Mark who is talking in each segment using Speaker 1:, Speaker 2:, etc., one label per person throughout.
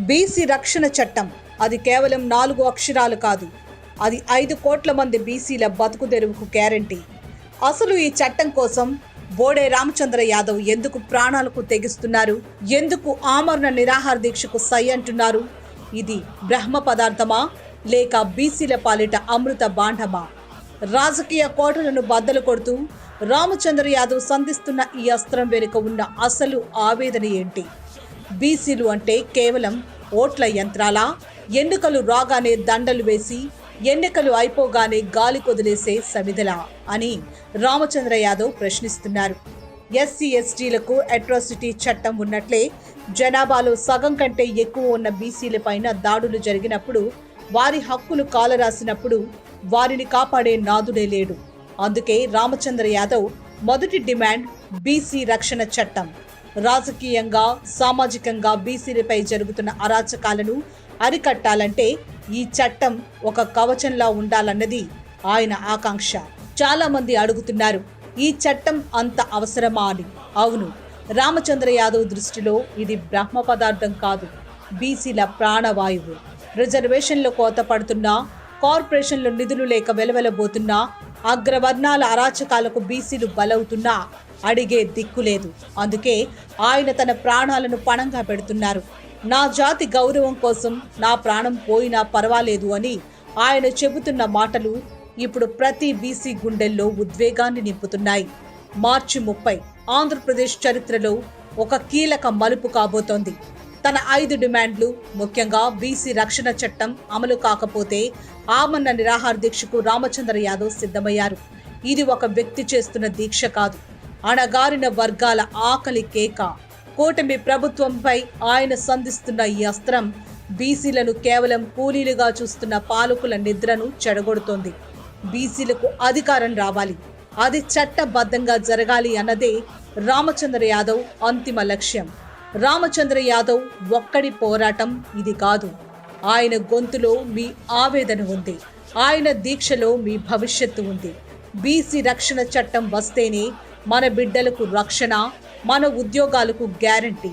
Speaker 1: BC రక్షణ చట్టం అది కేవలం 4 అక్షరాలు కాదు, అది 5 కోట్ల మంది బీసీల బతుకు తెరువుకు గ్యారంటీ. అసలు ఈ చట్టం కోసం బోడే రామచంద్ర యాదవ్ ఎందుకు ప్రాణాలకు తెగిస్తున్నారు? ఎందుకు ఆమరణ నిరాహార దీక్షకు సై అంటున్నారు? ఇది బ్రహ్మ పదార్థమా లేక బీసీల పాలిట అమృత బాండమా? రాజకీయ కోటలను బద్దలు కొడుతూ రామచంద్ర యాదవ్ సంధిస్తున్న ఈ అస్త్రం వెనుక ఉన్న అసలు ఆవేదన ఏంటి? బీసీలు అంటే కేవలం ఓట్ల యంత్రాలా? ఎన్నికలు రాగానే దండలు వేసి ఎన్నికలు అయిపోగానే గాలి కొదిలేసే సమిధలా అని రామచంద్ర యాదవ్ ప్రశ్నిస్తున్నారు. ఎస్సీ ఎస్టీలకు అట్రాసిటీ చట్టం ఉన్నట్లే జనాభాలో సగం కంటే ఎక్కువ ఉన్న బీసీలపైన దాడులు జరిగినప్పుడు, వారి హక్కులు కాలరాసినప్పుడు వారిని కాపాడే నాదుడే లేడు. అందుకే రామచంద్ర యాదవ్ మొదటి డిమాండ్ బీసీ రక్షణ చట్టం. రాజకీయంగా సామాజికంగా బీసీలపై జరుగుతున్న అరాచకాలను అరికట్టాలంటే ఈ చట్టం ఒక కవచంలా ఉండాలన్నది ఆయన ఆకాంక్ష. చాలా మంది అడుగుతున్నారు, ఈ చట్టం అంత అవసరమా అని. అవును, రామచంద్ర యాదవ్ దృష్టిలో ఇది బ్రహ్మ పదార్థం కాదు, బీసీల ప్రాణవాయువు. రిజర్వేషన్లు కోత పడుతున్నా, కార్పొరేషన్లు నిధులు లేక వెలవెలబోతున్నా, అగ్రవర్ణాల అరాచకాలకు బీసీలు బలవుతున్నా అడిగే దిక్కులేదు. అందుకే ఆయన తన ప్రాణాలను పణంగా పెడుతున్నారు. నా జాతి గౌరవం కోసం నా ప్రాణం పోయినా పర్వాలేదు అని ఆయన చెబుతున్న మాటలు ఇప్పుడు ప్రతి బీసీ గుండెల్లో ఉద్వేగాన్ని నింపుతున్నాయి. మార్చి 30 ఆంధ్రప్రదేశ్ చరిత్రలో ఒక కీలక మలుపు కాబోతోంది. తన 5 డిమాండ్లు, ముఖ్యంగా బీసీ రక్షణ చట్టం అమలు కాకపోతే ఆమరణ నిరాహార దీక్షకు రామచంద్ర యాదవ్ సిద్ధమయ్యారు. ఇది ఒక వ్యక్తి చేస్తున్న దీక్ష కాదు, అణగారిన వర్గాల ఆకలి కేక. కూటమి ప్రభుత్వంపై ఆయన సంధిస్తున్న ఈ అస్త్రం బీసీలను కేవలం కూలీలుగా చూస్తున్న పాలకుల నిద్రను చెడగొడుతోంది. బీసీలకు అధికారం రావాలి, అది చట్టబద్ధంగా జరగాలి అన్నదే రామచంద్ర యాదవ్ అంతిమ లక్ష్యం. రామచంద్ర యాదవ్ ఒక్కడి పోరాటం ఇది కాదు. ఆయన గొంతులో మీ ఆవేదన ఉంది, ఆయన దీక్షలో మీ భవిష్యత్తు ఉంది. బీసీ రక్షణ చట్టం వస్తేనే మన బిడ్డలకు రక్షణ, మన ఉద్యోగాలకు గ్యారంటీ.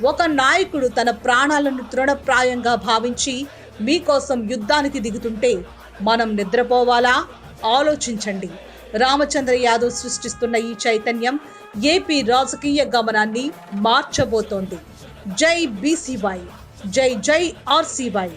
Speaker 1: ఒక నాయకుడు తన ప్రాణాలను తృణప్రాయంగా భావించి మీకోసం యుద్ధానికి దిగుతుంటే మనం నిద్రపోవాలా? ఆలోచించండి. రామచంద్ర యాదవ్ సృష్టిస్తున్న ఈ చైతన్యం ఏపీ రాజకీయ గమనాన్ని మార్చబోతోంది. జై బీసీవై, జై జై ఆర్సీవై.